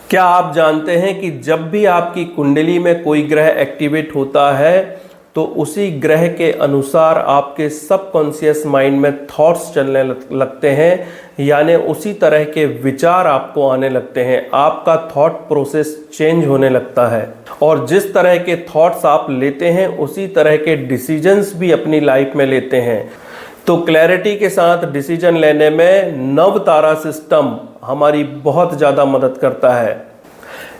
क्या आप जानते हैं कि जब भी आपकी कुंडली में कोई ग्रह एक्टिवेट होता है तो उसी ग्रह के अनुसार आपके सबकॉन्शियस माइंड में थॉट्स चलने लगते हैं, यानी उसी तरह के विचार आपको आने लगते हैं। आपका थॉट प्रोसेस चेंज होने लगता है और जिस तरह के थॉट्स आप लेते हैं उसी तरह के डिसीजंस भी अपनी लाइफ में लेते हैं। तो क्लैरिटी के साथ डिसीजन लेने में नव तारा सिस्टम हमारी बहुत ज़्यादा मदद करता है।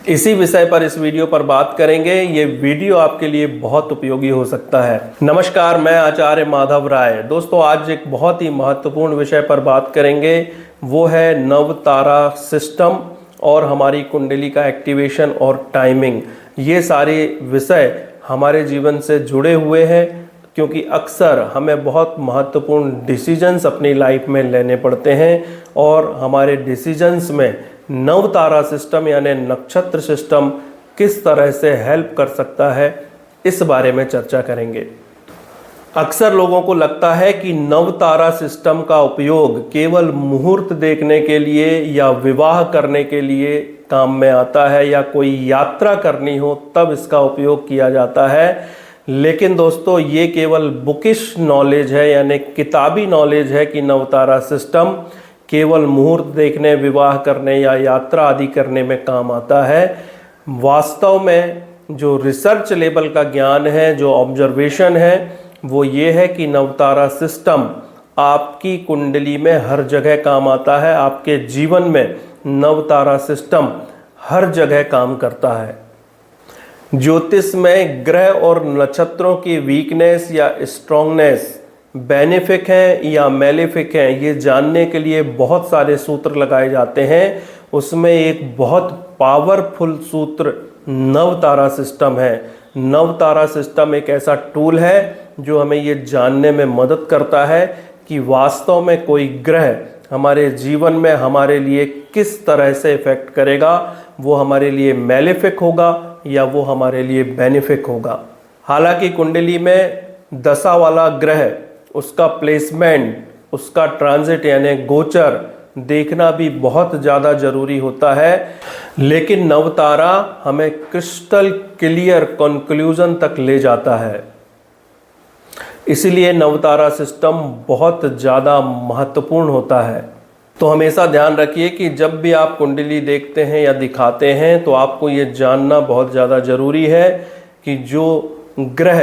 इसी विषय पर इस वीडियो पर बात करेंगे। ये वीडियो आपके लिए बहुत उपयोगी हो सकता है। नमस्कार, मैं आचार्य माधव राय। दोस्तों, आज एक बहुत ही महत्वपूर्ण विषय पर बात करेंगे, वो है नव तारा सिस्टम और हमारी कुंडली का एक्टिवेशन और टाइमिंग। ये सारे विषय हमारे जीवन से जुड़े हुए हैं क्योंकि अक्सर हमें बहुत महत्वपूर्ण डिसीजंस अपनी लाइफ में लेने पड़ते हैं और हमारे डिसीजंस में नव तारा सिस्टम यानी नक्षत्र सिस्टम किस तरह से हेल्प कर सकता है, इस बारे में चर्चा करेंगे। अक्सर लोगों को लगता है कि नव तारा सिस्टम का उपयोग केवल मुहूर्त देखने के लिए या विवाह करने के लिए काम में आता है या कोई यात्रा करनी हो तब इसका उपयोग किया जाता है। लेकिन दोस्तों, ये केवल बुकिश नॉलेज है, यानी किताबी नॉलेज है कि नवतारा सिस्टम केवल मुहूर्त देखने, विवाह करने या यात्रा आदि करने में काम आता है। वास्तव में जो रिसर्च लेवल का ज्ञान है, जो ऑब्जर्वेशन है, वो ये है कि नवतारा सिस्टम आपकी कुंडली में हर जगह काम आता है। आपके जीवन में नवतारा सिस्टम हर जगह काम करता है। ज्योतिष में ग्रह और नक्षत्रों की वीकनेस या स्ट्रॉन्गनेस बेनिफिक है या मेलेफिक है, ये जानने के लिए बहुत सारे सूत्र लगाए जाते हैं। उसमें एक बहुत पावरफुल सूत्र नव तारा सिस्टम है। नव तारा सिस्टम एक ऐसा टूल है जो हमें ये जानने में मदद करता है कि वास्तव में कोई ग्रह हमारे जीवन में हमारे लिए किस तरह से इफेक्ट करेगा, वो हमारे लिए मेलेफिक होगा या वो हमारे लिए बेनिफिक होगा। हालांकि कुंडली में दशा वाला ग्रह, उसका प्लेसमेंट, उसका ट्रांजिट यानी गोचर देखना भी बहुत ज़्यादा ज़रूरी होता है, लेकिन नवतारा हमें क्रिस्टल क्लियर कंक्लूजन तक ले जाता है। इसलिए नवतारा सिस्टम बहुत ज़्यादा महत्वपूर्ण होता है। तो हमेशा ध्यान रखिए कि जब भी आप कुंडली देखते हैं या दिखाते हैं तो आपको ये जानना बहुत ज़्यादा ज़रूरी है कि जो ग्रह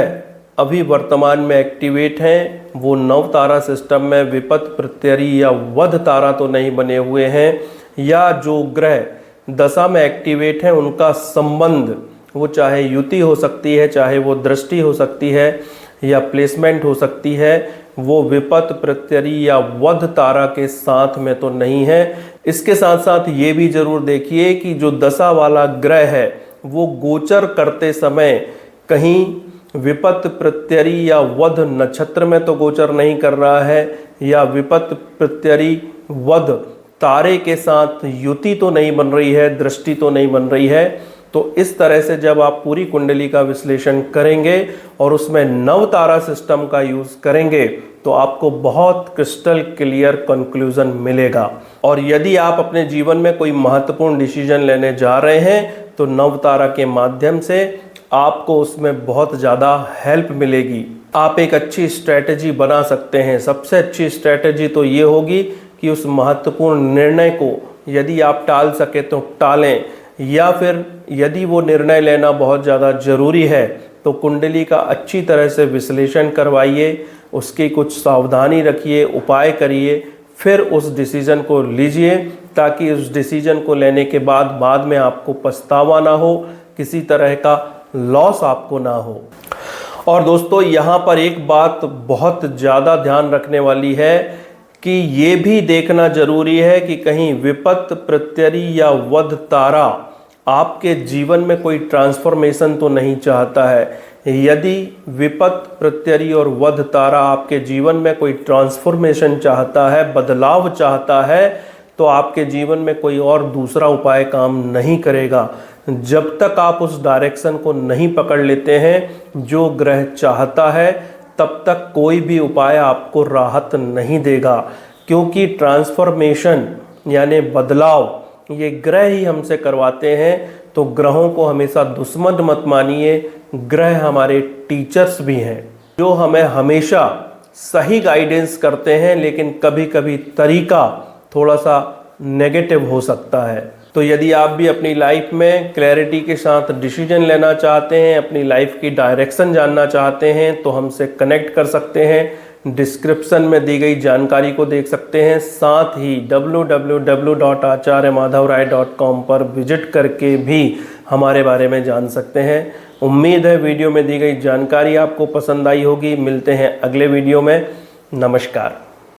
अभी वर्तमान में एक्टिवेट हैं वो नव तारा सिस्टम में विपत, प्रत्यरी या वध तारा तो नहीं बने हुए हैं, या जो ग्रह दशा में एक्टिवेट हैं उनका संबंध, वो चाहे युति हो सकती है, चाहे वो दृष्टि हो सकती है या प्लेसमेंट हो सकती है, वो विपत, प्रत्यरी या वध तारा के साथ में तो नहीं है। इसके साथ साथ ये भी जरूर देखिए कि जो दशा वाला ग्रह है वो गोचर करते समय कहीं विपत, प्रत्यरी या वध नक्षत्र में तो गोचर नहीं कर रहा है, या विपत, प्रत्यरी, वध तारे के साथ युति तो नहीं बन रही है, दृष्टि तो नहीं बन रही है। तो इस तरह से जब आप पूरी कुंडली का विश्लेषण करेंगे और उसमें नव तारा सिस्टम का यूज़ करेंगे तो आपको बहुत क्रिस्टल क्लियर कंक्लूजन मिलेगा। और यदि आप अपने जीवन में कोई महत्वपूर्ण डिसीजन लेने जा रहे हैं तो नव तारा के माध्यम से आपको उसमें बहुत ज़्यादा हेल्प मिलेगी। आप एक अच्छी स्ट्रैटेजी बना सकते हैं। सबसे अच्छी स्ट्रैटेजी तो ये होगी कि उस महत्वपूर्ण निर्णय को यदि आप टाल सके तो टालें, या फिर यदि वो निर्णय लेना बहुत ज़्यादा ज़रूरी है तो कुंडली का अच्छी तरह से विश्लेषण करवाइए, उसकी कुछ सावधानी रखिए, उपाय करिए, फिर उस डिसीज़न को लीजिए ताकि उस डिसीज़न को लेने के बाद में आपको पछतावा ना हो, किसी तरह का लॉस आपको ना हो। और दोस्तों, यहाँ पर एक बात बहुत ज़्यादा ध्यान रखने वाली है कि ये भी देखना जरूरी है कि कहीं विपत, प्रत्यरी या वध तारा आपके जीवन में कोई ट्रांसफॉर्मेशन तो नहीं चाहता है। यदि विपत, प्रत्यरी और वध तारा आपके जीवन में कोई ट्रांसफॉर्मेशन चाहता है, बदलाव चाहता है, तो आपके जीवन में कोई और दूसरा उपाय काम नहीं करेगा। जब तक आप उस डायरेक्शन को नहीं पकड़ लेते हैं जो ग्रह चाहता है, तब तक कोई भी उपाय आपको राहत नहीं देगा, क्योंकि ट्रांसफॉर्मेशन यानी बदलाव ये ग्रह ही हमसे करवाते हैं। तो ग्रहों को हमेशा दुश्मन मत मानिए, ग्रह हमारे टीचर्स भी हैं जो हमें हमेशा सही गाइडेंस करते हैं, लेकिन कभी कभी तरीका थोड़ा सा नेगेटिव हो सकता है। तो यदि आप भी अपनी लाइफ में क्लैरिटी के साथ डिसीजन लेना चाहते हैं, अपनी लाइफ की डायरेक्शन जानना चाहते हैं, तो हमसे कनेक्ट कर सकते हैं। डिस्क्रिप्शन में दी गई जानकारी को देख सकते हैं, साथ ही www.acharyamadhavrai.com पर विजिट करके भी हमारे बारे में जान सकते हैं। उम्मीद है वीडियो में दी गई जानकारी आपको पसंद आई होगी। मिलते हैं अगले वीडियो में। नमस्कार।